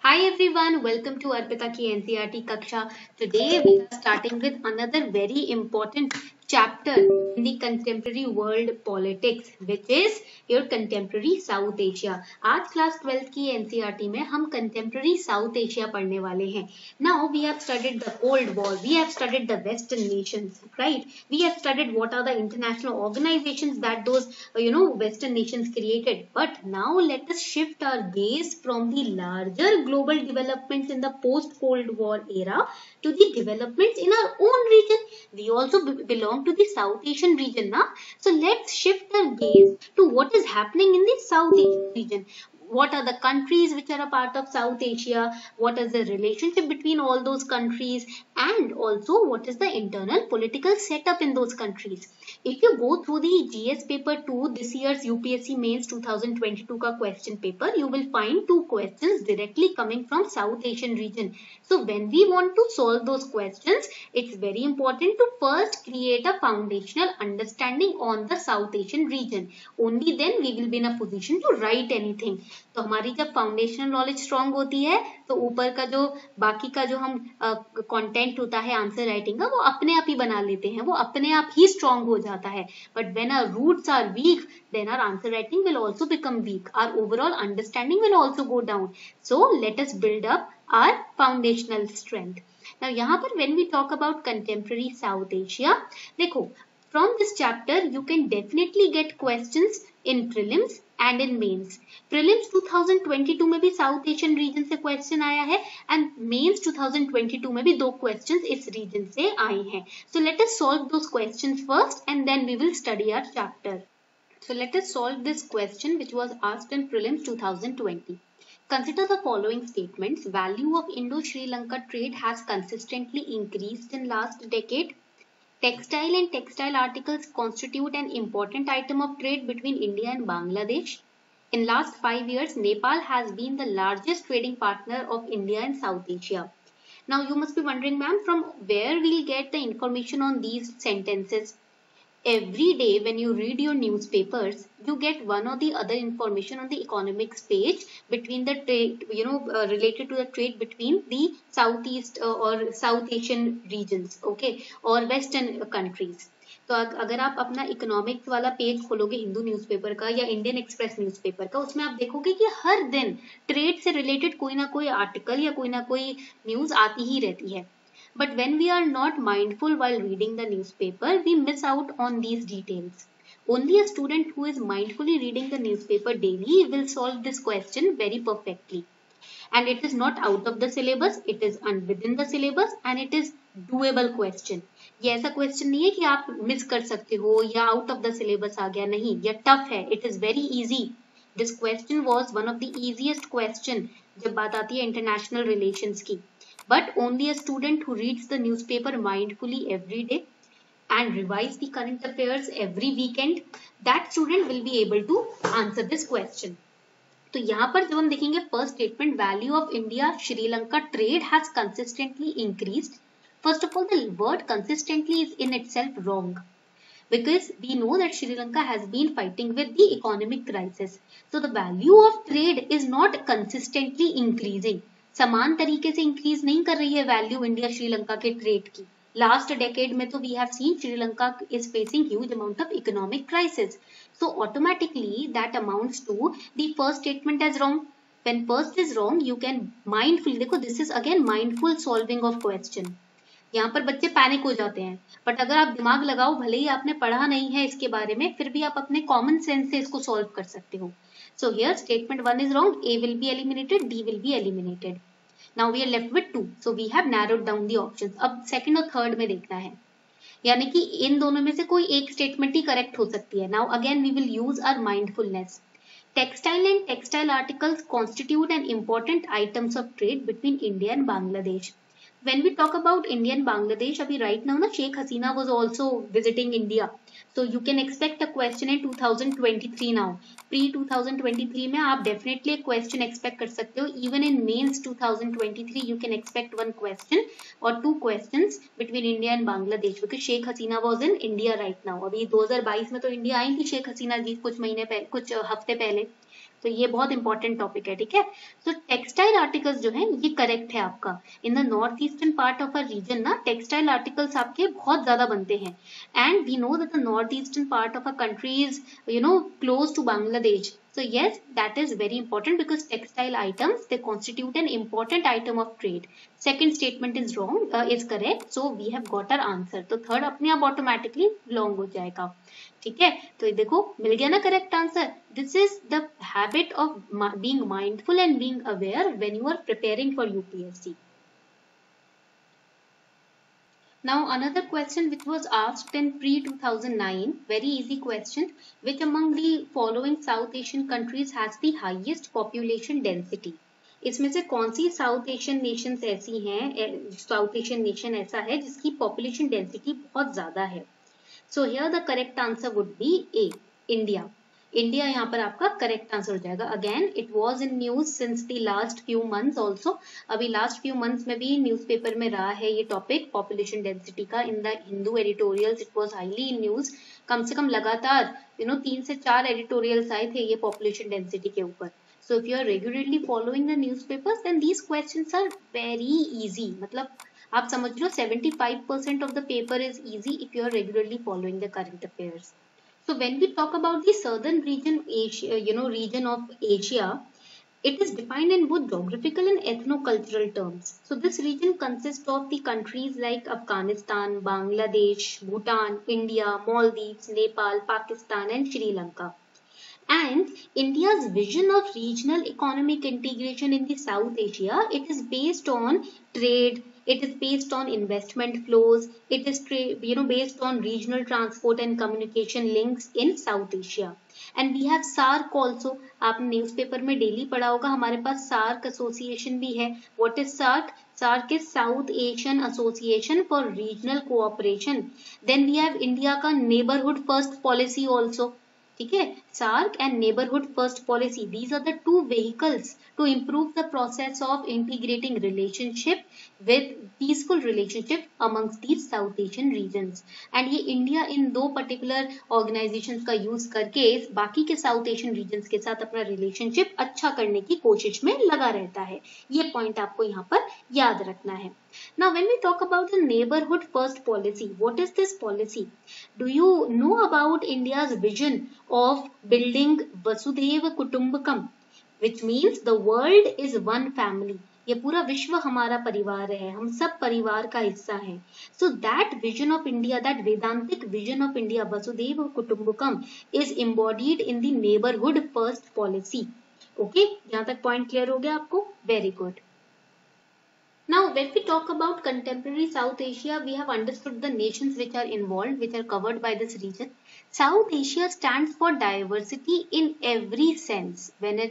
Hi everyone, welcome to Arpita ki NCERT Kaksha. Today we are starting with another very important chapter in the contemporary world politics, which is your contemporary South Asia. आज class 12th की NCERT में हम contemporary South Asia पढ़ने वाले हैं. Now we have studied the Cold War, we have studied the Western nations, right? We have studied what are the international organizations that those Western nations created. But now let us shift our gaze from the larger global developments in the post-Cold War era to the developments in our own region. We also belong to the South Asian region now. So let's shift our gaze to what is happening in the South Asian region. What are the countries which are a part of South Asia, what is the relationship between all those countries, and also what is the internal political setup in those countries. If you go through the GS paper 2, this year's UPSC mains 2022 ka question paper, you will find two questions directly coming from South Asian region. So when we want to solve those questions, it's very important to first create a foundational understanding on the South Asian region. Only then we will be in a position to write anything. तो हमारी जब foundational knowledge strong होती है तो ऊपर का जो बाकी का जो हम कंटेंट होता है आंसर राइटिंग का वो अपने आप ही बना लेते हैं, वो अपने आप ही स्ट्रांग हो जाता है. But when our roots are weak then our answer writing will also become weak. Our overall understanding will also go down. So let us build up our foundational strength. Now यहाँ पर when we talk about contemporary South Asia, देखो from this chapter you can definitely get questions in prelims and in mains. Prelims 2022 में भी south Asian region से question आया है and mains 2022 में भी दो क्वेश्चंस इस रीजन से आए हैं. So let us solve those questions first and then we will study our chapter. So let us solve this question which was asked in prelims 2020. Consider the following statements. Value of Indo-Sri Lanka trade has consistently increased in last decade. Textile and textile articles constitute an important item of trade between India and Bangladesh. In last 5 years, Nepal has been the largest trading partner of India in South Asia. Now you must be wondering, ma'am, from where we'll get the information on these sentences? Every day when you read your newspapers, you get one or the other information on the economics page between the trade, related to the trade between the Southeast or South Asian regions, okay, or Western countries. तो अगर आप अपना economics वाला page खोलोगे Hindu newspaper का या Indian express newspaper का, उसमें आप देखोगे कि हर दिन ट्रेड से रिलेटेड कोई ना कोई आर्टिकल या कोई ना कोई न्यूज़ आती ही रहती है. But when we are not mindful while reading the newspaper, we miss out on these details. Only a student who is mindfully reading the newspaper daily will solve this question very perfectly. And it is not out of the syllabus, it is within the syllabus and it is doable question. ये ऐसा question नहीं है कि आप miss कर सकते हो या आउट ऑफ द सिलेबस आ गया, नहीं, ये टफ है. It is very easy. This question was one of the easiest question जब बात आती है इंटरनेशनल रिलेशंस की. But only a student who reads the newspaper mindfully every day and revise the current affairs every weekend, that student will be able to answer this question. तो यहाँ पर जब हम देखेंगे first statement, value of India Sri Lanka trade has consistently increased. First of all, the word consistently is in itself wrong because we know that Sri Lanka has been fighting with the economic crisis. So the value of trade is not consistently increasing. समान तरीके से increase नहीं कर रही है value India Sri Lanka के trade की. Last decade में तो we have seen Sri Lanka is facing huge amount of economic crisis. So automatically that amounts to the first statement as wrong. When first is wrong, you can mindfully, देखो this is again mindful solving of question. यहाँ पर बच्चे panic हो जाते हैं, but अगर आप दिमाग लगाओ, भले ही आपने पढ़ा नहीं है इसके बारे में, फिर भी आप अपने कॉमन सेंस से इसको सॉल्व कर सकते हो. So here statement 1 is wrong, A will be eliminated, D will be eliminated. Now we are left with 2. So we have narrowed down the options. अब second और third में देखना है, यानी कि इन दोनों में से कोई एक स्टेटमेंट ही करेक्ट हो सकती है. Now again we will use our mindfulness. Textile and textile articles constitute an important items of trade between India and Bangladesh. When we talk about India and Bangladesh, अभी right now ना Sheikh Hasina was also visiting India. So you can expect a question in 2023 now. Pre 2023 में आप definitely एक question expect कर सकते हो. Even in mains 2023 you can expect one question or two questions between India and Bangladesh because Sheikh Hasina was in India right now. अभी 2022 में तो India I थी शेख हसीना जी कुछ महीने पहले, कुछ हफ्ते पहले. तो ये बहुत इंपॉर्टेंट टॉपिक है, ठीक है। सो टेक्सटाइल आर्टिकल्स जो है ये करेक्ट है आपका। In the north eastern part of a region ना टेक्सटाइल आर्टिकल्स आपके बहुत ज्यादा बनते हैं, and we know that the north eastern part of a country is close to Bangladesh. So yes, that is very important because textile items, they constitute an important item of trade. Second statement is wrong, is correct. So we have got our answer. तो third अपने आप automatically wrong हो जाएगा, ठीक है। तो ये देखो मिल गया ना correct answer. This is the habit of being mindful and being aware when you are preparing for UPSC. Now another question which was asked in pre-2009, very easy question, which among the following South Asian countries has the highest population density? इसमें से कौन सी south Asian Nations ऐसी हैं, south Asian nation ऐसा है जिसकी population density बहुत ज्यादा है? So here the correct answer would be A, India. India यहाँ पर आपका करेक्ट आंसर हो जाएगा। Again it was in news since the last few months also. अभी लास्ट फ्यू मंथ्स में भी न्यूज़पेपर में रहा है ये टॉपिक पॉपुलेशन डेंसिटी का। In the Hindu editorials it was highly in news. कम से कम लगातार 3 से 4 एडिटोरियल्स आए थे ये पॉपुलेशन डेंसिटी के ऊपर। So if you are regularly following the newspapers then these questions are very easy. मतलब आप समझ लो 75% of the paper is easy if you are regularly following the current affairs. So when we talk about the southern region, Asia, region of Asia, it is defined in both geographical and ethno-cultural terms. So this region consists of the countries like Afghanistan, Bangladesh, Bhutan, India, Maldives, Nepal, Pakistan, and Sri Lanka. And India's vision of regional economic integration in the South Asia, it is based on trade, it is based on investment flows, it is based on regional transport and communication links in South Asia. And we have SAARC also. आपने newspaper में daily पढ़ा होगा, हमारे पास SAARC association भी है। What is SAARC? SAARC is South Asian Association for Regional Cooperation. Then we have India का Neighborhood First Policy also. ठीक है, SAARC and Neighborhood First Policy, these are the two vehicles to improve the process of integrating relationship with peaceful relationship amongst these South Asian regions. And ये India in 2 particular organizations का use करके बाकी के South Asian regions के साथ अपना relationship अच्छा करने की कोशिश में लगा रहता है। ये पॉइंट आपको यहाँ पर याद रखना है। Now when we talk about the Neighborhood First Policy, what is this policy? Do you know about India's vision of building Vasudhaiva Kutumbakam, which means the world is one family. ये पूरा विश्व हमारा परिवार है, हम सब परिवार का हिस्सा हैं। So that vision of India, that Vedantic vision of India, Vasudhaiva Kutumbakam, is embodied in the Neighborhood First Policy. Okay, यहाँ तक पॉइंट क्लियर हो गया आपको? Very good. Now, when we talk about contemporary South Asia, we have understood the nations which are involved, which are covered by this region. South Asia stands for diversity in every sense. Whether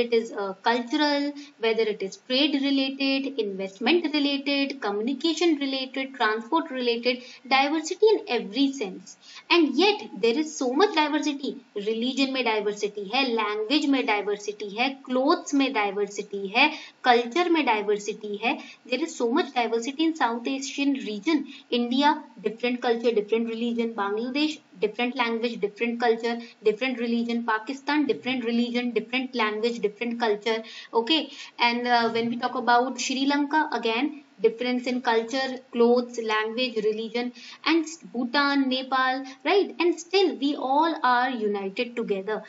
it is cultural, whether it is trade related, investment related, communication related, transport related, diversity in every sense. And yet there is so much diversity. Religion में diversity है, language में diversity है, clothes में diversity है, culture में diversity है. There is so much diversity in South Asian region. India, different culture, different religion. Bangladesh, different language, different culture, different religion. Pakistan, different religion, different language, different culture. Okay, and when we talk about Sri Lanka, again difference in culture, clothes, language, religion, and Bhutan, Nepal, right? And still we all are united together.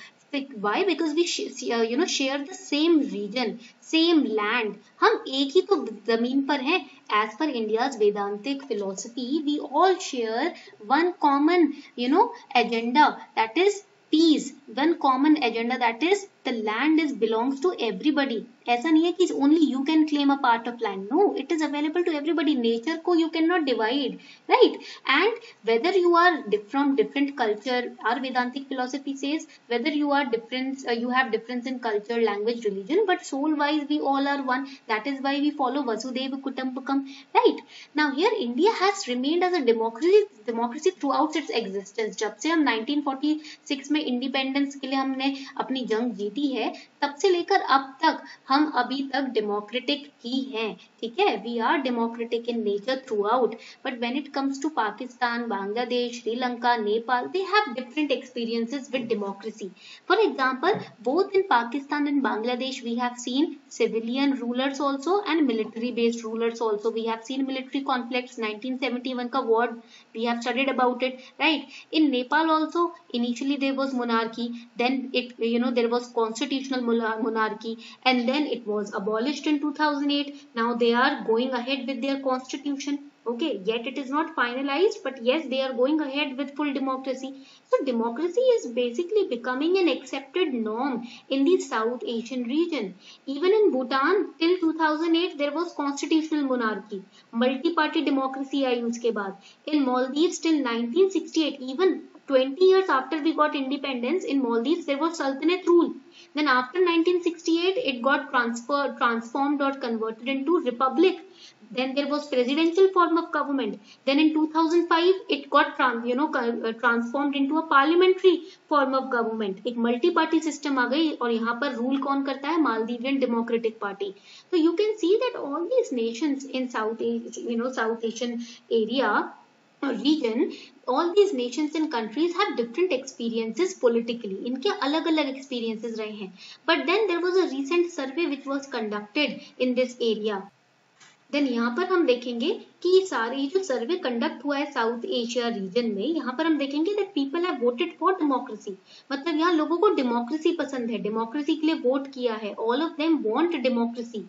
Why? Because we share the same region, same land. हम एक ही तो जमीन पर हैं. As per India's Vedantic philosophy, we all share one common, agenda, that is peace. One common agenda, that is the land belongs to everybody. ऐसा नहीं है कि only you can claim a part of land. No, it is available to everybody. Nature को you cannot divide, right? And whether you are from different culture, our Vedantic philosophy says whether you are different, you have difference in culture, language, religion, but soul-wise we all are one. That is why we follow Vasudhaiva Kutumbakam, right? Now here India has remained as a democracy throughout its existence. जब से हम 1946 में independence के लिए हमने अपनी जंग आज़ादी है तब से लेकर अब तक हम अभी तक डेमोक्रेटिक ही हैं, ठीक है, we are democratic in nature throughout, but when it comes to Pakistan, Bangladesh, Sri Lanka, Nepal, they have different experiences with democracy. For example, both in Pakistan and Bangladesh we have seen civilian rulers also and military based rulers also. We have seen military conflicts. 1971 ka war, we have studied about it, right? In Nepal also initially there was monarchy, then it, there was constitutional monarchy, and then it was abolished in 2008. Now they are going ahead with their constitution. Okay, yet it is not finalized, but yes, they are going ahead with full democracy. So democracy is basically becoming an accepted norm in the South Asian region. Even in Bhutan till 2008 there was constitutional monarchy, multi-party democracy आई उसके बाद. In Maldives till 1968, even 20 years after we got independence, in Maldives there was Sultanate rule. Then after 1968 it got transformed or converted into republic. Then there was presidential form of government. Then in 2005 it got transformed into a parliamentary form of government. एक multi party system आ गई और यहाँ पर rule कौन करता है? Maldivian democratic party. So you can see that all these nations in South Asian area region, all these nations and countries have different experiences politically. इनके अलग अलग experiences रहे हैं. But then there was a recent survey which was conducted in this area. Then यहाँ पर हम देखेंगे कि सारी जो सर्वे कंडक्ट हुआ है साउथ एशिया रीजन में, यहाँ पर हम देखेंगे that people have voted for democracy. मतलब यहाँ लोगों को डेमोक्रेसी पसंद है, डेमोक्रेसी के लिए वोट किया है. All of them want democracy.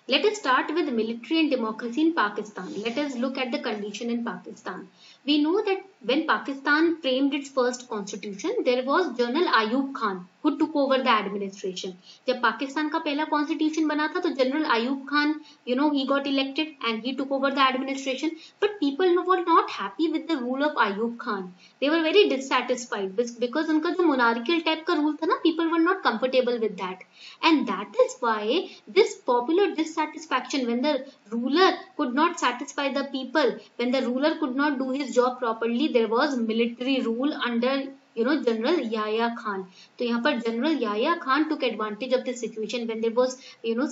Let us start with military and democracy in Pakistan. Let us look at the condition in Pakistan. We know that when Pakistan framed its first constitution, there was General Ayub Khan who took over the administration. जब पाकिस्तान का पहला constitution बना था तो General Ayub Khan, he got elected and he took over the administration. But people were not happy with the rule of Ayub Khan. They were very dissatisfied because उनका जो monarchical type का rule था ना, people were not comfortable with that. And that is why this popular dissatisfaction, when the ruler could not satisfy the people, when the ruler could not do his job properly, there was military rule under General Yahya Khan. तो यहाँ पर General Yahya Khan took advantage of this situation when there was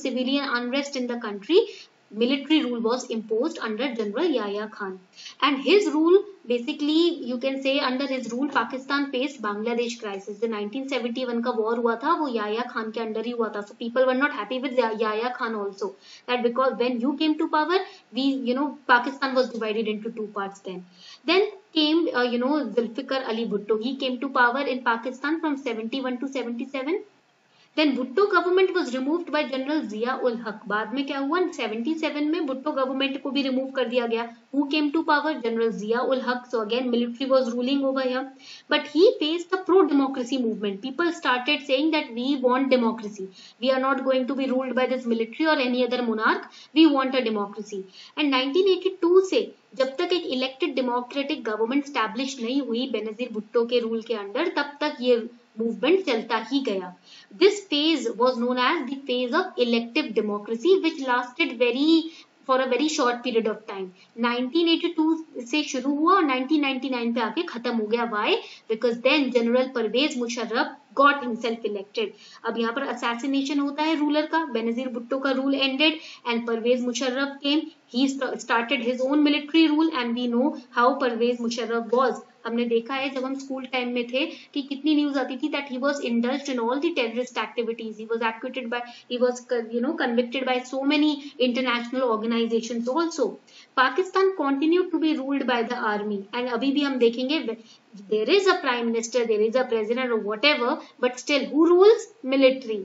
civilian unrest in the country. Military rule was imposed under General Yahya Khan, and his rule, basically you can say under his rule Pakistan faced Bangladesh crisis. जो 1971 का war हुआ था वो Yahya Khan के under ही हुआ था. So people were not happy with Yahya Khan also, that because when you came to power, Pakistan was divided into two parts. Then came Zulfikar Ali Bhutto. He came to power in Pakistan from 71 to 77. Then Bhutto government was removed by General Zia ul Haq. बाद में क्या हुआ? 77 में Bhutto government को भी remove कर दिया गया. Who came to power? General Zia ul Haq. So again military was ruling over here. But he faced the pro-democracy movement. People started saying that we want democracy. We are not going to be ruled by this military or any other monarch. We want a democracy. And 1982 से जब तक एक elected democratic government establish नहीं हुई बेनजीर भुट्टो के rule के under, तब तक ये मूवमेंट चलता ही गया. This phase was known as the phase of elective democracy which lasted for a very short period of time. 1982 से शुरू हुआ और 1999 पे आके खत्म हो गया. Why? Because then general Pervez Musharraf got himself elected. अब यहाँ पर assassination होता है रूलर का. बेनजीर भुट्टो का rule ended and Pervez Musharraf came. He started his own military rule and we know how Pervez Musharraf was. हमने देखा है जब हम स्कूल टाइम में थे कि कितनी न्यूज आती थी that he was indulged in all the terrorist activities. He was convicted by so many international organizations also. Pakistan continued to be ruled by the army and अभी भी हम देखेंगे there is a prime minister, there is a president or whatever, but still who rules? Military.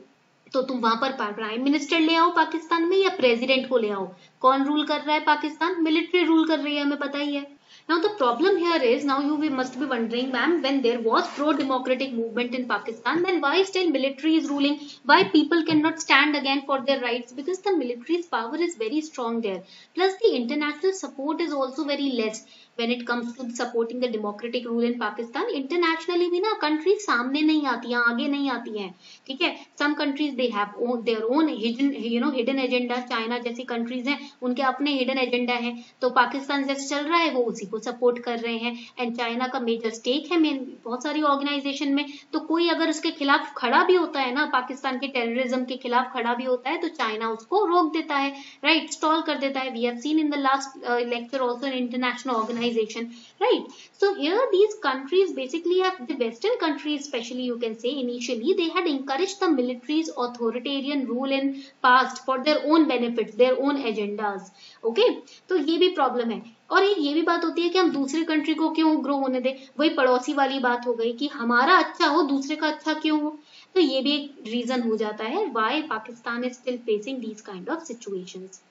तो तुम वहां पर prime minister ले आओ पाकिस्तान में या प्रेसिडेंट को ले आओ, कौन रूल कर रहा है पाकिस्तान? मिलिट्री रूल कर रही है, हमें पता ही है. Now the problem here is, now you must be wondering, ma'am, when there was pro-democratic movement in Pakistan, then why still military is ruling? Why people cannot stand again for their rights? Because the military's power is very strong there. Plus the international support is also very less. when it comes to supporting the democratic rule in Pakistan. Internationally भी ना countries सामने नहीं आती हैं, आगे नहीं आती हैं, ठीक है. Some countries they have their own hidden agenda. China जैसी countries हैं, उनके अपने hidden agenda है, तो पाकिस्तान जैसे चल रहा है वो उसी को सपोर्ट कर रहे हैं. एंड चाइना का मेजर स्टेक है बहुत सारी ऑर्गेनाइजेशन में, तो कोई अगर उसके खिलाफ खड़ा भी होता है ना, पाकिस्तान के टेररिज्म के खिलाफ खड़ा भी होता है, तो चाइना उसको रोक देता है, राइट, स्टॉल कर देता है. We have seen in the last lecture also in international organization, right? So here these countries basically have, the western countries especially, you can say initially they had encouraged the military's authoritarian rule in past for their own benefits, their own agendas. Okay, तो ये भी problem है. और एक ये भी बात होती है कि हम दूसरे कंट्री को क्यों ग्रो होने दें, वही पड़ोसी वाली बात हो गई कि हमारा अच्छा हो दूसरे का अच्छा क्यों हो. तो ये भी एक रीजन हो जाता है why Pakistan is still facing these kind of situations.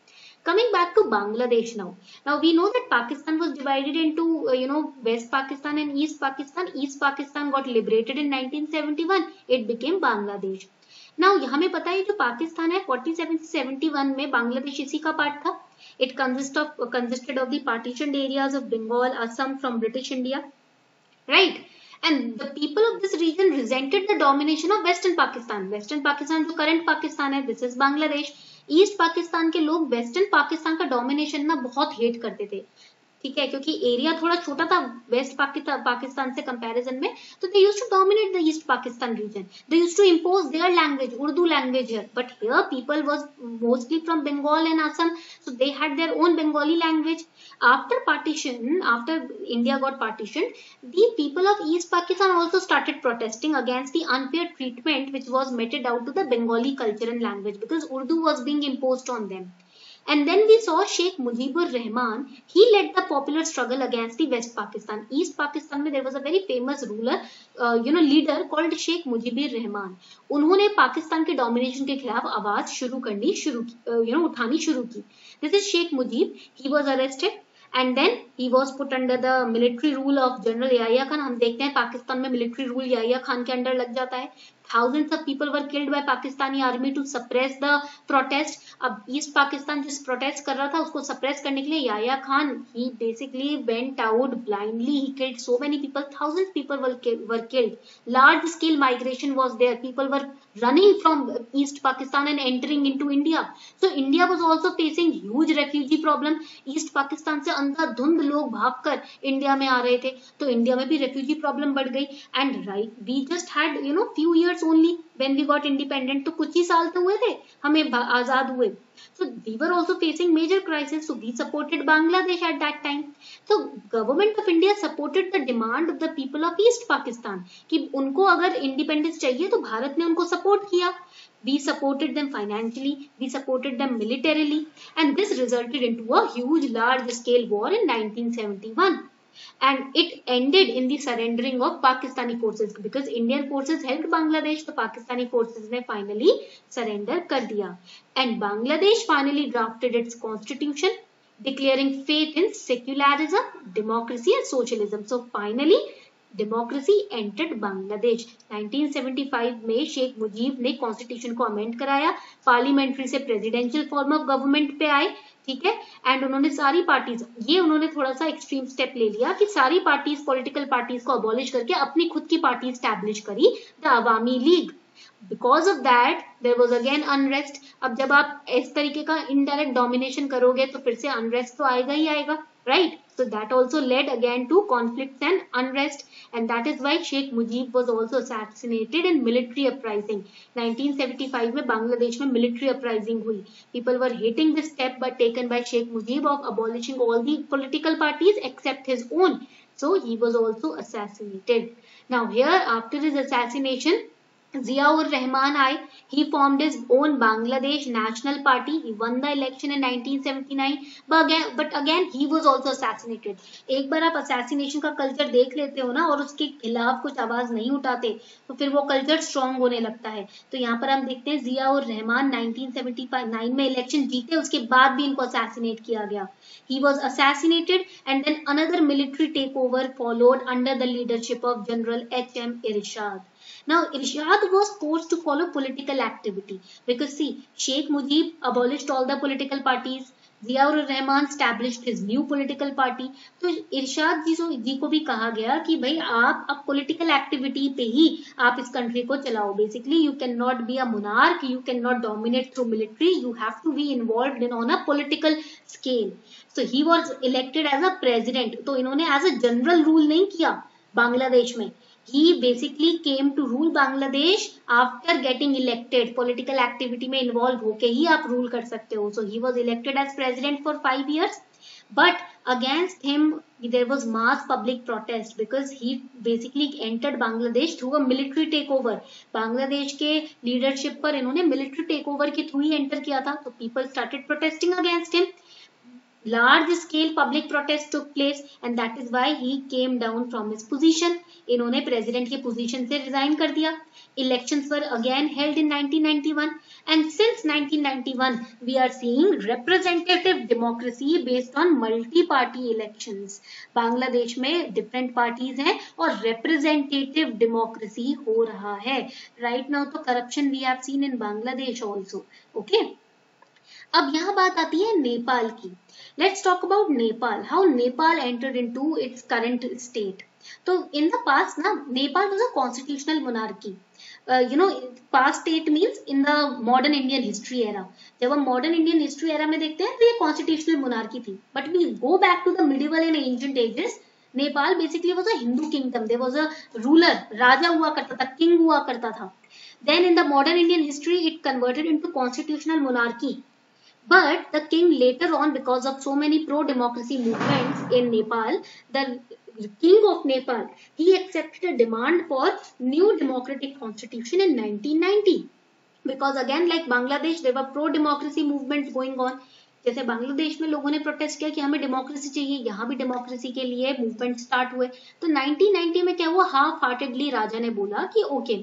Coming back to Bangladesh now. Now we know that Pakistan was divided into West Pakistan and East Pakistan. East Pakistan got liberated in 1971. It became Bangladesh. Now हमें पता है जो पाकिस्तान है 47 से 71 में बांग्लादेश इसी का part था. It consisted of the partitioned areas of Bengal, Assam from British India, right? And the people of this region resented the domination of Western Pakistan. Western Pakistan जो current Pakistan है, this is Bangladesh. East Pakistan के लोग western Pakistan का domination ना बहुत hate करते थे, ठीक है, क्योंकि एरिया थोड़ा छोटा था वेस्ट पाकिस्तान से कंपैरिजन में, तो they used to dominate the east Pakistan region. They used to impose their language, Urdu language here, but here people was mostly from Bengal and Assam, so they had their own Bengali language. After partition, after India got partitioned, the people of East Pakistan also started protesting against the unfair treatment which was meted out to the Bengali culture and language, because Urdu was being imposed on them. And then we saw Sheikh Mujibur Rahman. He led the popular struggle against the West Pakistan. East Pakistan में there was a very famous ruler, leader called Sheikh Mujibur Rahman. उन्होंने पाकिस्तान के domination के खिलाफ आवाज उठानी शुरू की. This is Sheikh Mujib. He was arrested. And then he was put under the military rule of General Yahya Khan. हम देखते हैं पाकिस्तान में military rule Yahya Khan के अंडर लग जाता है. Thousands of people were killed by Pakistani army to suppress the protest. अब east Pakistan जिस प्रोटेस्ट कर रहा था उसको सप्रेस करने के लिए Yahya Khan, he basically went out blindly. He killed so many people. Thousands of people were killed. Large scale migration was there. People were running from East Pakistan and entering into India. So India was also facing huge refugee problem. East Pakistan से अंधाधुंध लोग भागकर India में आ रहे थे, तो India में भी रेफ्यूजी प्रॉब्लम बढ़ गई. And right, we just had few years only when we got independent, तो कुछ ही साल तो हुए थे हमें आजाद हुए. So we were also facing major crisis. So we supported Bangladesh at that time. So government of India supported the demand of the people of East Pakistan कि उनको अगर इंडिपेंडेंस चाहिए तो भारत ने उनको सपोर्ट किया. We supported them financially, we supported them militarily, and this resulted into a huge large scale war in 1971. And it ended in the surrendering of Pakistani forces, because Indian forces helped Bangladesh, तो Pakistani forces ने finally surrender कर दिया. And Bangladesh finally drafted its constitution, declaring faith in secularism, democracy and socialism. So finally democracy entered Bangladesh. 1975 में शेख मुजीब ने constitution को amend कराया, parliamentary से presidential form of government पे आए, ठीक है. एंड उन्होंने सारी पार्टीज, ये उन्होंने थोड़ा सा एक्सट्रीम स्टेप ले लिया कि सारी पार्टीज, पॉलिटिकल पार्टीज को अबॉलिश करके अपनी खुद की पार्टी स्टैब्लिश करी, the Awami League. Because of that there was again unrest. अब जब आप इस तरीके का इनडायरेक्ट डोमिनेशन करोगे तो फिर से अनरेस्ट तो आएगा ही आएगा, right? So that also led again to conflicts and unrest, and that is why Sheikh Mujib was also assassinated in military uprising. 1975 में बांग्लादेश में military uprising हुई. People were hating this step but taken by Sheikh Mujib of abolishing all the political parties except his own. So he was also assassinated. Now here, after his assassination, Ziaur Rahman he formed his own Bangladesh National Party. He won the election in 1979, but again he was also assassinated. एक बार आप assassination का culture देख लेते हो ना और उसके खिलाफ कुछ आवाज नहीं उठाते तो फिर वो कल्चर स्ट्रॉन्ग होने लगता है. तो यहाँ पर हम देखते हैं जियाउर रहमान 1979 में इलेक्शन जीते, उसके बाद भी इनको assassinate किया गया. He was assassinated and then another military takeover followed under the leadership of General H.M. Irshad. Now Irshad was forced to follow political activity because see, Sheikh Mujib abolished all the political parties. Ziaur Rahman established his new political party. तो इरशाद जी को भी कहा गया कि भाई आप अब political activity पे ही आप इस कंट्री को चलाओ. Basically you can not be a monarch, you cannot dominate through military, you have to be involved in on a political scale. So he was elected as a president. तो इन्होंने as a general rule नहीं किया बांग्लादेश में. He basically came to rule Bangladesh after getting elected. Political activity में involve होके ही आप rule कर सकते हो. So he was elected as president for 5 years. But against him there was mass public protest because he basically entered Bangladesh through a military takeover. Bangladesh के leadership पर इन्होंने military takeover के through ही enter किया था. तो people started protesting against him. Large scale public protest took place and that is why he came down from his position. इन्होंने president की position से रिजाइन कर दिया. Elections were again held in 1991 and since 1991 we are seeing representative democracy based on multi-party elections. Bangladesh में different parties हैं और representative democracy हो रहा है. Right now तो corruption we have seen in Bangladesh also. Okay. अब यहाँ बात आती है नेपाल की. Let's talk about Nepal. How Nepal entered into its current state. तो in the past ना Nepal was a constitutional monarchy. Past state means in the modern Indian history era. जब हम modern Indian history era में देखते हैं तो ये constitutional monarchy थी. But we go back to the medieval and ancient ages. Nepal basically was a Hindu kingdom. There was a ruler, राजा हुआ करता था, king हुआ करता था. Then in the modern Indian history it converted into constitutional monarchy. But the king later on, because of so many pro-democracy movements in Nepal, the king of Nepal, he accepted a demand for new democratic constitution in 1990. Because again, like Bangladesh, there were pro-democracy movements going on. जैसे बांग्लादेश में लोगों ने protest किया कि हमें democracy चाहिए, यहाँ भी डेमोक्रेसी के लिए मूवमेंट स्टार्ट हुए. तो 1990 में क्या हुआ, हाफ हार्टेडली राजा ने बोला कि okay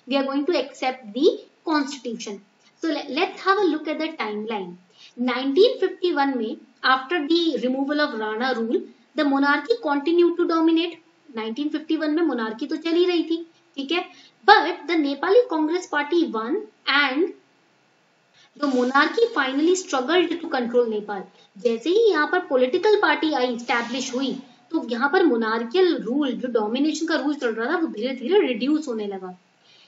we are going to accept the constitution. So let's have a look at the timeline. 1951 में after the removal of Rana rule the monarchy continued to dominate. 1951 में मोनार्की तो चली रही थी, ठीक है, but the Nepali Congress party won and the monarchy finally struggled to control Nepal. जैसे ही यहाँ पर पॉलिटिकल पार्टी आई, स्टैब्लिश हुई, तो यहाँ पर मोनार्कियल रूल, जो डोमिनेशन का रूल चल रहा था, वो धीरे धीरे रिड्यूस होने लगा.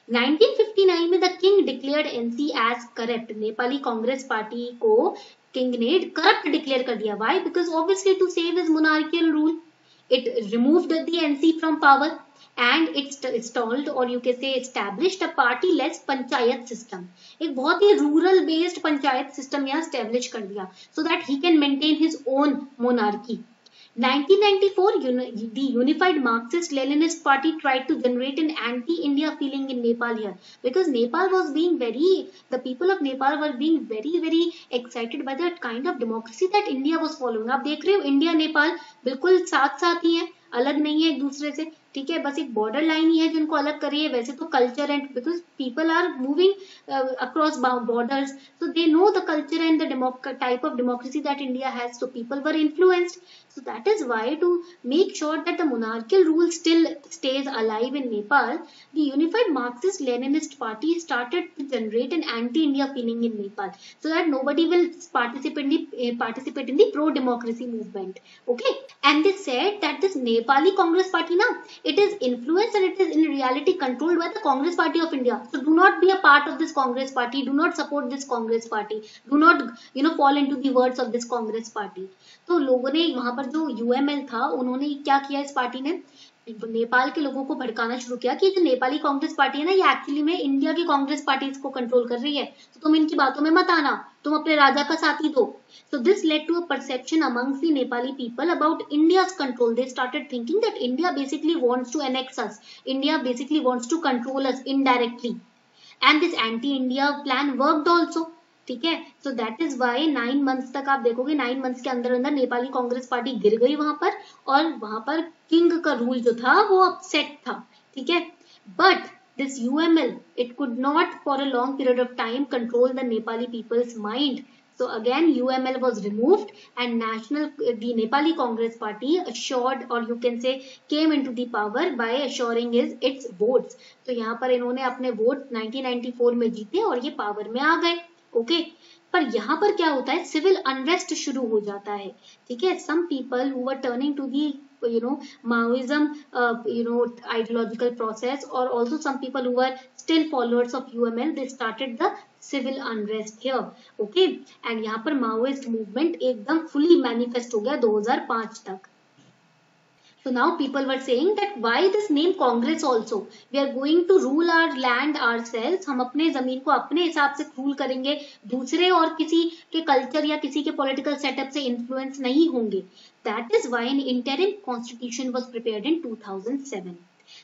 1959 में the king declared NC as corrupt. Nepali Congress party को किंग ने करप्ट डिक्लेयर कर दिया. Why? Because obviously to save his monarchial rule it removed the NC from power and it installed or you can say established a party less panchayat system. एक बहुत ही rural based panchayat system यहाँ establish कर दिया so that he can maintain his own monarchy. 1994 the unified Marxist-Leninist party tried to generate an anti-India feeling in Nepal here because Nepal was being the people of Nepal were being very excited by the kind of democracy that India was following. आप देख रहे हो India Nepal बिल्कुल साथ साथ ही है, अलग नहीं है एक दूसरे से, ठीक है, बस एक बॉर्डर लाइन ही है जिनको अलग कर रही है. वैसे तो culture and because people are moving across borders so they know the culture and the type of democracy that India has, so people were influenced. So that is why to make sure that the monarchical rule still stays alive in Nepal, the unified Marxist-Leninist party started to generate an anti-India feeling in Nepal, so that nobody will participate in the pro-democracy movement. Okay, and they said that this Nepali Congress Party now it is influenced and it is in reality controlled by the Congress Party of India. So do not be a part of this Congress Party. Do not support this Congress Party. Do not fall into the words of this Congress Party. तो लोगों ने वहां पर जो UML था उन्होंने क्या किया, इस पार्टी ने नेपाल के लोगों को भड़काना शुरू किया कि जो नेपाली कांग्रेस पार्टी है ना ये एक्चुअली में इंडिया की कांग्रेस पार्टी को कंट्रोल कर रही है, तो तुम इनकी बातों में मत आना, तुम अपने राजा का साथ ही दो. So this led to a perception amongst the Nepali people about India's control. They started thinking that India basically wants to annex us. India basically wants to control us indirectly. And this anti-India plan worked also. ठीक है, so that is why 9 months तक आप देखोगे 9 months के अंदर अंदर Nepali Congress party गिर गई वहां पर, और वहां पर किंग का रूल जो था वो अपसेट था. ठीक है, but this UML it could not for a long period of time control the Nepali people's mind. So again UML was removed and the Nepali Congress Party assured or you can say came into the power by assuring its votes. तो यहाँ पर इन्होंने अपने vote 1994 में जीते और ये power में आ गए. ओके पर यहाँ पर क्या होता है, सिविल अनरेस्ट शुरू हो जाता है, ठीक है. Some people who were turning to the Maoism ideological process, or also some people who were still followers of UML, they started the civil unrest here. Okay, and यहाँ पर Maoist movement एकदम fully manifest हो गया 2005 तक. So now people were saying that why this name Congress also? We are going to rule our land ourselves. हम अपने जमीन को अपने हिसाब से रूल करेंगे, दूसरे और किसी के कल्चर या किसी के पॉलिटिकल सेटअप से इन्फ्लुएंस नहीं होंगे. That is why an interim constitution was prepared in 2007.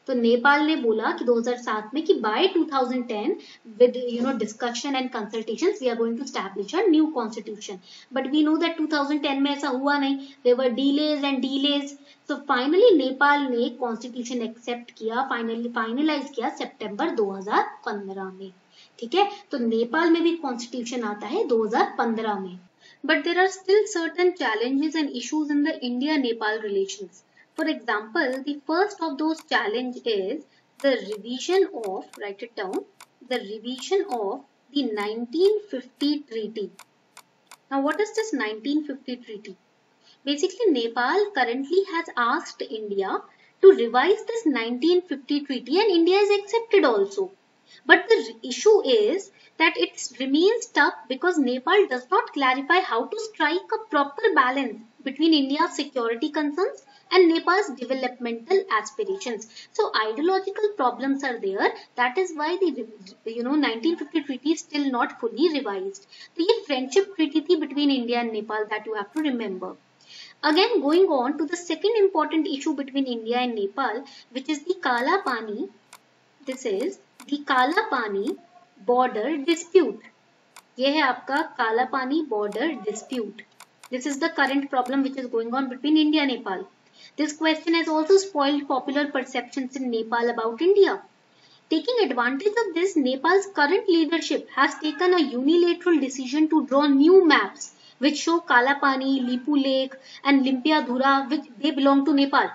तो नेपाल ने बोला कि 2007 में कि by 2010 with discussion and consultations we are going to establish a new constitution. But we know that 2010 में ऐसा हुआ नहीं. There were delays and delays. So finally Nepal ने कॉन्स्टिट्यूशन एक्सेप्ट किया, फाइनलाइज किया सितंबर 2015 में. ठीक है, तो नेपाल में भी कॉन्स्टिट्यूशन आता है 2015 में. But there are still certain challenges and issues in the India-Nepal relations. For example, the first of those challenges is the revision of, write it down, the revision of the 1950 treaty. Now what is this 1950 treaty? Basically, Nepal currently has asked India to revise this 1950 treaty, and India is accepted also. But the issue is that it remains tough because Nepal does not clarify how to strike a proper balance between India's security concerns and Nepal's developmental aspirations. So ideological problems are there. That is why the 1950 treaty is still not fully revised. So ये friendship treaty थी between India and Nepal, that you have to remember. Again, going on to the second important issue between India and Nepal, which is the Kala Pani. This is the Kala Pani border dispute. ये है आपका काला पानी border dispute. This is the current problem which is going on between India and Nepal. This question has also spoiled popular perceptions in Nepal about India. Taking advantage of this, Nepal's current leadership has taken a unilateral decision to draw new maps which show Kala Pani, Lipu Lake and Limpiadhura, which they belong to Nepal.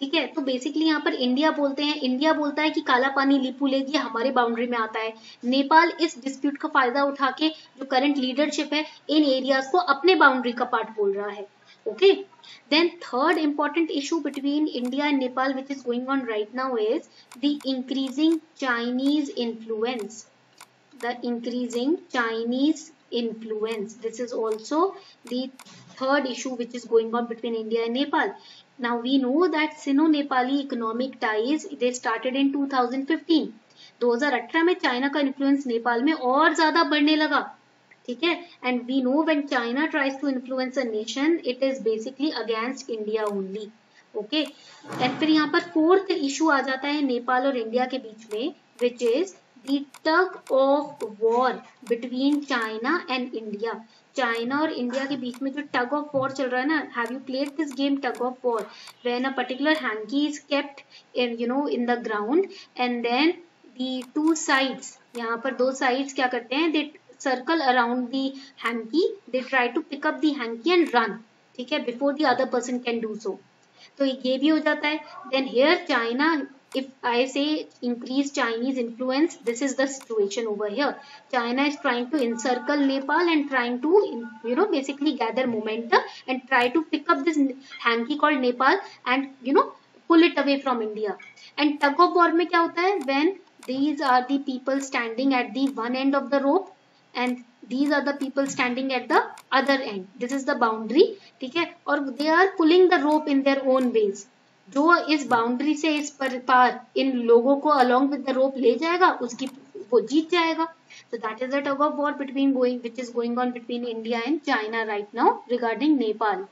ठीक है, तो basically यहाँ पर India बोलते हैं, India बोलता है कि काला पानी, लिपू लेक ये हमारे बाउंड्री में आता है. नेपाल इस डिस्प्यूट का फायदा उठा के जो करंट लीडरशिप है इन एरियाज को अपने बाउंड्री का पार्ट बोल रहा है. Okay, then third important issue between India and Nepal which is going on right now is the increasing Chinese influence. The increasing Chinese influence. This is also the third issue which is going on between India and Nepal. Now we know that Sino-Nepali economic ties they started in 2015. 2018 में China का influence Nepal में और ज्यादा बढ़ने लगा. ठीक है, and we know when China tries to influence a nation, it is basically against India only. Okay, and फिर यहाँ पर फोर्थ इशू आ जाता है नेपाल और इंडिया के बीच में, which is the tug of war between China and India. China और India के बीच में जो टग ऑफ वॉर चल रहा है ना, have you played this game tug of war, when a particular hanky is kept in the ground and then the two sides, यहाँ पर दो साइड्स क्या करते हैं, they circle around the hanky, they try to pick up the hanky and run. ठीक है, before the other person can do so. तो ये भी हो जाता है. Then here China, if I say increase Chinese influence, this is the situation over here. China is trying to encircle Nepal and trying to basically gather momentum and try to pick up this hanky called Nepal and pull it away from India. And tug of war में क्या होता है, when these are the people standing at the one end of the rope and these are the people standing at the other end. This is the boundary. ठीक है, और they are pulling the rope in their own ways. जो इस boundary से इस पार इन लोगों को along with the rope ले जाएगा, उसकी वो जीत जाएगा. So that is the tug of war which is going on between India and China right now regarding Nepal.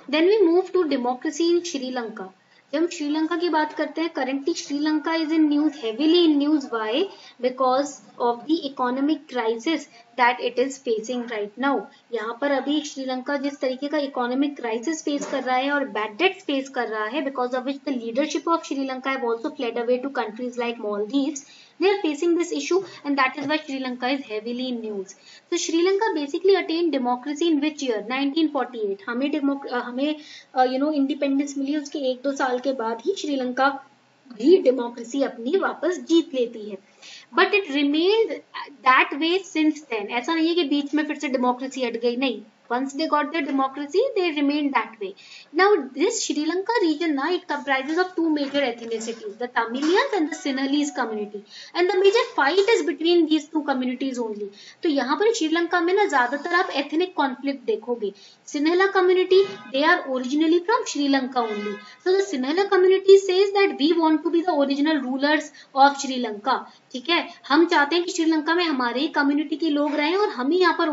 Then we move to democracy in Sri Lanka. जब हम श्रीलंका की बात करते हैं, currently Sri Lanka is in news, heavily in news. Why? Because of the economic crisis that it is facing right now. यहाँ पर अभी श्रीलंका जिस तरीके का इकोनॉमिक क्राइसिस फेस कर रहा है और बैड डेट्स फेस कर रहा है, because of which the leadership of Sri Lanka have also fled away to countries like Maldives. They are facing this issue and that is why Sri Lanka is heavily in news. So Sri Lanka basically attained democracy in which year? 1948. हमें independence मिली, उसके 1-2 साल के बाद ही श्रीलंका भी democracy अपनी वापस जीत लेती है. But it remained that way since then. ऐसा नहीं है कि बीच में फिर से डेमोक्रेसी हट गई, नहीं, once they got their democracy they remained that way. Now this Sri Lanka region na, it comprises of two major ethnicities, the Tamilians and the Sinhalese community, and the major fight is between these two communities only. तो यहाँ पर श्रीलंका में ना ज्यादातर आप ethnic conflict देखोगे. Sinhala community, they are originally from Sri Lanka only, so the Sinhala community says that we want to be the original rulers of Sri Lanka. ठीक है, हम चाहते हैं कि श्रीलंका में हमारे ही कम्युनिटी के लोग रहें और हम ही यहाँ पर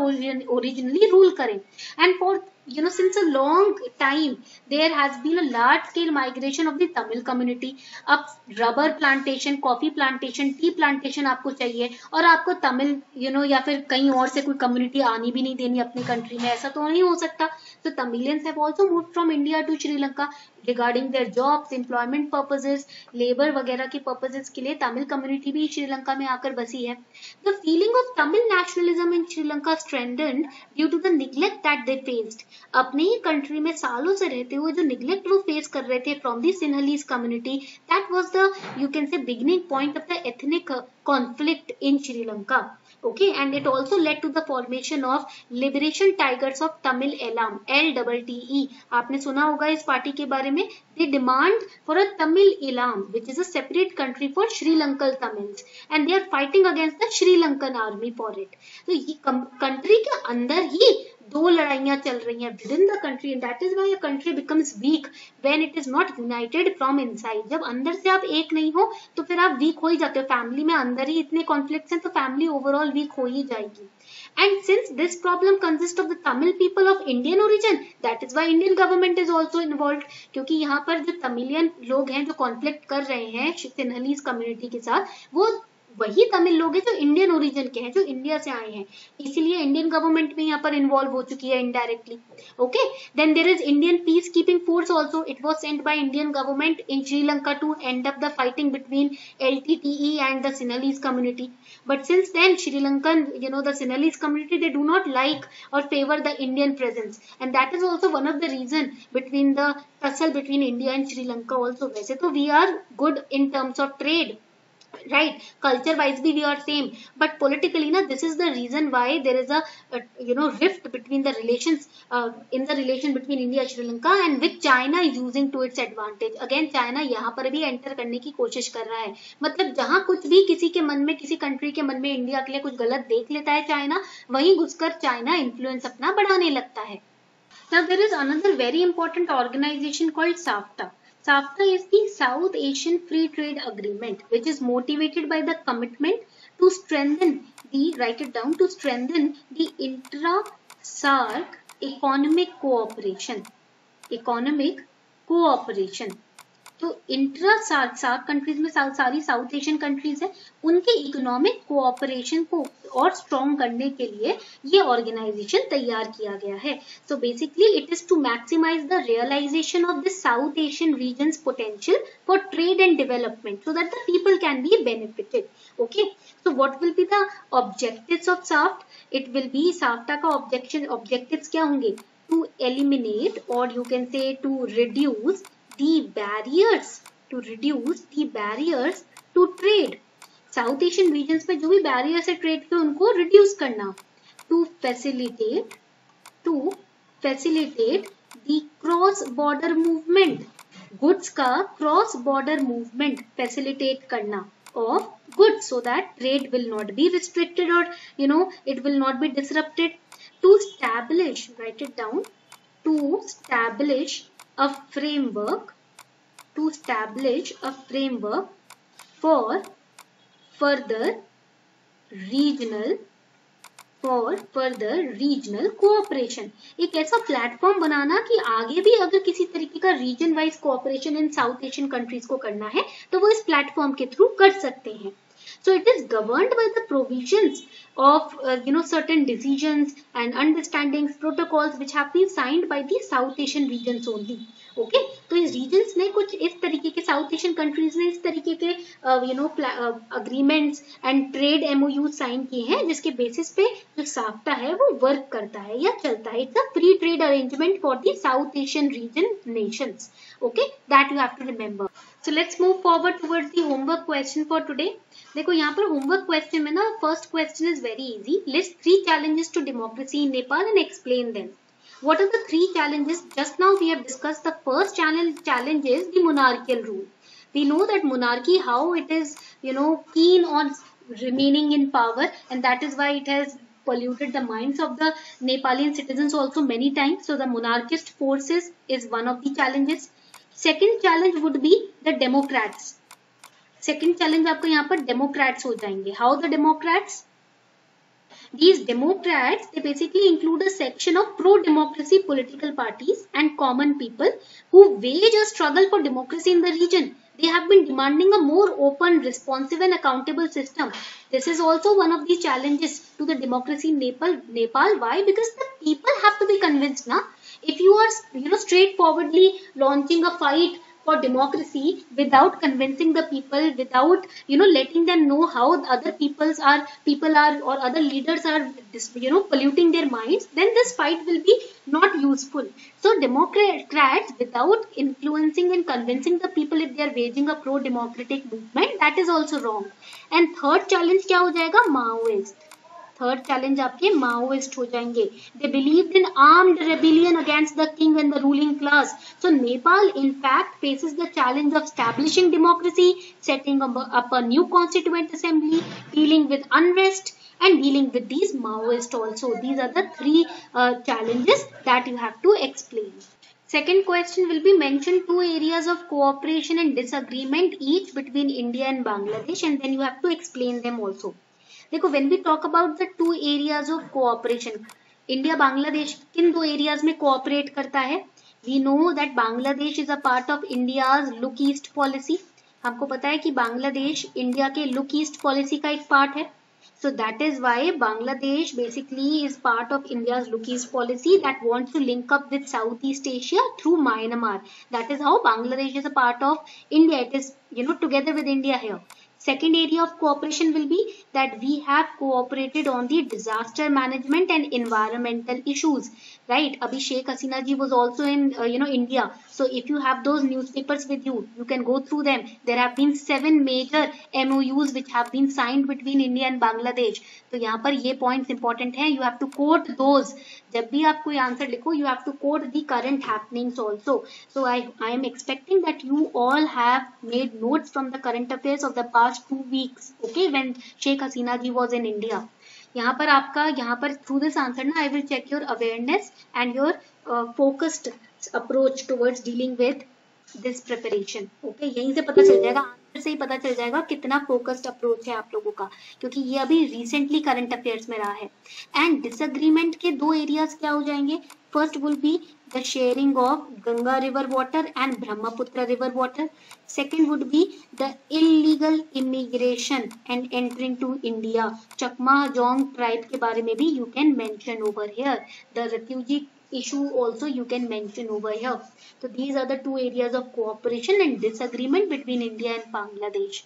ओरिजिनली रूल करें. And for since a long time there has been a large scale migration of the Tamil community. अब rubber plantation, coffee plantation, tea plantation आपको चाहिए और आपको तमिल या फिर कहीं और से कोई कम्युनिटी आनी भी नहीं देनी अपनी कंट्री में, ऐसा तो नहीं हो सकता. So Tamilians have also moved from India to Sri Lanka regarding their jobs, employment purposes, labor वगैरह के purposes के लिए तमिल कम्युनिटी भी श्रीलंका में आकर बसी है. The feeling of Tamil nationalism in Sri Lanka strengthened due to the neglect that they faced. अपने ही कंट्री में सालों से रहते हुए जो निग्लेक्ट वो फेस कर रहे थे from the Sinhalese community, that was the you can say beginning point of the ethnic conflict in Sri Lanka. Okay, and it also led to the formation of Liberation Tigers of Tamil Elam, LTTE. आपने सुना होगा इस party के बारे में. They demand for a Tamil Elam, which is a separate country for Sri Lankan Tamils, and they are fighting against the Sri Lankan army for it. तो ये country के अंदर ही दो लड़ाइयां चल रही हैं within the country, and that is why a country becomes weak when it is not united from inside. जब अंदर से आप एक नहीं हो तो फिर आप वीक हो ही जाते हो. फैमिली में अंदर ही इतने कॉन्फ्लिक्ट्स हैं तो फैमिली ओवरऑल वीक हो ही जाएगी. And since this problem consists of the Tamil people of Indian origin, that is why Indian government is also involved. क्योंकि यहाँ पर जो तमिलियन लोग हैं जो कॉन्फ्लिक्ट कर रहे हैं सिन्हलीज कम्युनिटी के साथ, वो वही तमिल लोग हैं जो इंडियन ओरिजिन के हैं, जो इंडिया से आए हैं, इसीलिए इंडियन गवर्नमेंट भी यहाँ पर इन्वॉल्व हो चुकी है indirectly. Okay, then there is Indian peace keeping force also. It was sent by Indian government in Sri Lanka to end up the fighting between LTTE and the Sinhalese community. But since then, Sri Lankan, the Sinhalese community, they do not like or favor the Indian presence, and that is also one of the reason between the tussle between India and Sri Lanka also. वैसे तो we are good in terms of trade, right? Culture wise we are same, but politically na, this is the reason why there is a rift between the relations in the relation between India and Sri Lanka, and which China is using to its advantage. Again China यहाँ पर भी enter करने की कोशिश कर रहा है. मतलब जहाँ कुछ भी किसी के मन में, किसी कंट्री के मन में इंडिया के लिए कुछ गलत देख लेता है चाइना, वहीं घुसकर चाइना इन्फ्लुएंस अपना बढ़ाने लगता है. Now there is another very important organization called SAFTA. SAFTA is the South Asian Free Trade Agreement, which is motivated by the commitment to strengthen the, write it down, to strengthen the intra-SAARC economic cooperation. Economic cooperation. तो intra SAARC countries में सारी south Asian countries है, उनके economic cooperation को और strong करने के लिए ये ऑर्गेनाइजेशन तैयार किया गया है. So basically it is to maximise the realisation of the South Asian region's potential for trade and development so that the people can be benefited. Okay, so what will be the objectives of SAFTA? It will be, SAFTA का objectives क्या होंगे? To eliminate और you can say to reduce the barriers to trade. South Asian regions में जो भी barriers है trade पे, उनको रिड्यूस करना. To facilitate the cross border movement, goods का क्रॉस बॉर्डर मूवमेंट फैसिलिटेट करना of goods, so that trade will not be restricted or it will not be disrupted. To establish, write it down, to establish a framework for further regional cooperation. एक ऐसा platform बनाना कि आगे भी अगर किसी तरीके का रीजन वाइज कोऑपरेशन इन south Asian countries को करना है तो वो इस प्लेटफॉर्म के थ्रू कर सकते हैं. So it is governed by the provisions of certain decisions and understandings, protocols which have been signed by the South Asian regions only. Okay, तो इस regions ने कुछ इस तरीके के, South Asian countries ने इस तरीके के agreements and trade MOUs sign किए हैं जिसके बेसिस पे जो साफ्टा है वो वर्क करता है या चलता है. It's a free trade arrangement for the South Asian region nations. Okay, that you have to remember. So let's move forward towards the homework question for today. देखो यहाँ पर homework question में ना first question is very easy. List 3 challenges to democracy in Nepal and explain them. What are the 3 challenges? Just now we have discussed the first challenge is the monarchical rule. We know that monarchy, how it is, keen on remaining in power, and that is why it has polluted the minds of the Nepali citizens also many times. So the monarchist forces is one of the challenges. Second challenge would be the Democrats. Second challenge आपको यहाँ पर Democrats हो जाएंगे. How the Democrats? These Democrats, they basically include a section of pro-democracy political parties and common people who wage a struggle for democracy in the region. They have been demanding a more open, responsive and accountable system. This is also one of the challenges to the democracy in Nepal. Why? Because the people have to be convinced. Na? If you are, straightforwardly launching a fight for democracy without convincing the people, without letting them know how other people are or other leaders are polluting their minds, then this fight will be not useful. So Democrats, without influencing and convincing the people, if they are waging a pro-democratic movement, that is also wrong. And third challenge क्या हो जाएगा? Maoist. Third challenge आपके Maoist हो जाएंगे. They believed in armed rebellion against the king and the ruling class. So Nepal in fact faces the challenge of establishing democracy, setting up a new constituent assembly, dealing with unrest and dealing with these Maoists also. These are the 3 challenges that you have to explain. Second question will be mention 2 areas of cooperation and disagreement each between India and Bangladesh, and then you have to explain them also. देखो when we talk about the 2 areas of cooperation, India Bangladesh किन 2 areas में cooperate करता है? We know that Bangladesh is a part of India's Look East policy. हमको पता है कि Bangladesh India के लुक ईस्ट पॉलिसी का एक पार्ट है. So that is why Bangladesh basically is part of India's Look East policy that wants to link up with Southeast Asia through Myanmar. That is how Bangladesh is a part of India. It is together with India here. Second area of cooperation will be that we have cooperated on the disaster management and environmental issues, right? Abhi Sheikh Hasina ji was also in India. So if you have those newspapers with you, you can go through them. There have been 7 major MOUs which have been signed between India and Bangladesh. तो यहाँ पर ये points important हैं. You have to quote those. जब भी आप कोई answer लिखो, you have to quote the current happenings also. So I am expecting that you all have made notes from the current affairs of the past 2 weeks, okay, when Sheikh Hasina ji was in India. यहाँ पर through this answer ना, I will check your awareness and your focused approach towards dealing with this preparation. Okay, यहीं से पता चल जाएगा, answer से ही पता चल जाएगा कितना फोकस्ड अप्रोच है आप लोगों का, क्योंकि ये अभी रिसेंटली करंट अफेयर्स में रहा है. एंड डिसएग्रीमेंट के 2 एरियाज क्या हो जाएंगे? First will be the sharing of Ganga river water and Brahmaputra river water. Second would be the illegal immigration and entering to India. Chakma Jong tribe के बारे में भी you can mention over here. The refugee issue also you can mention over here. So these are the 2 areas of cooperation and disagreement between India and Bangladesh.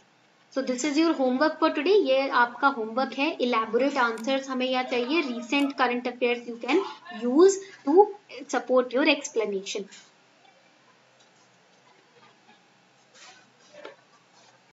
So this is your homework for today. ये आपका homework है. Elaborate answers हमें यहाँ चाहिए. Recent current affairs you can use to support your explanation.